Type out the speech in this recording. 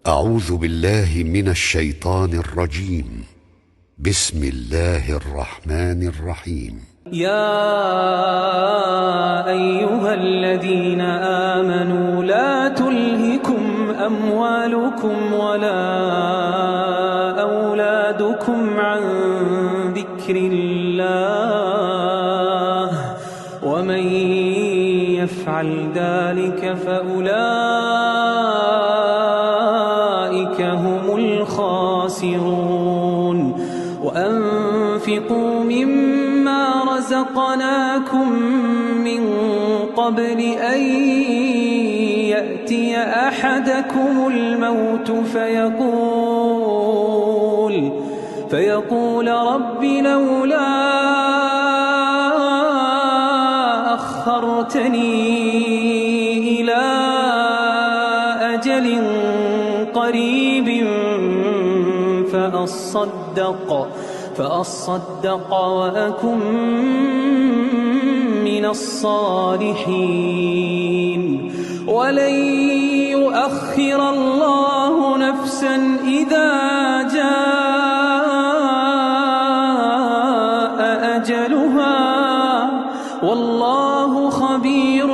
أعوذ بالله من الشيطان الرجيم. بسم الله الرحمن الرحيم. يا أيها الذين آمنوا لا تلهكم أموالكم ولا أولادكم عن ذكر الله ومن يفعل ذلك فأولئك هم الخاسرون. وأنفقوا مما رزقناكم من قبل أن يأتي أحدكم الموت فيقول رب لولا أخرتني إلى أجل قريب فأصدق وأكن من الصالحين. ولن يؤخر الله نفسا إذا جاء أجلها والله خبير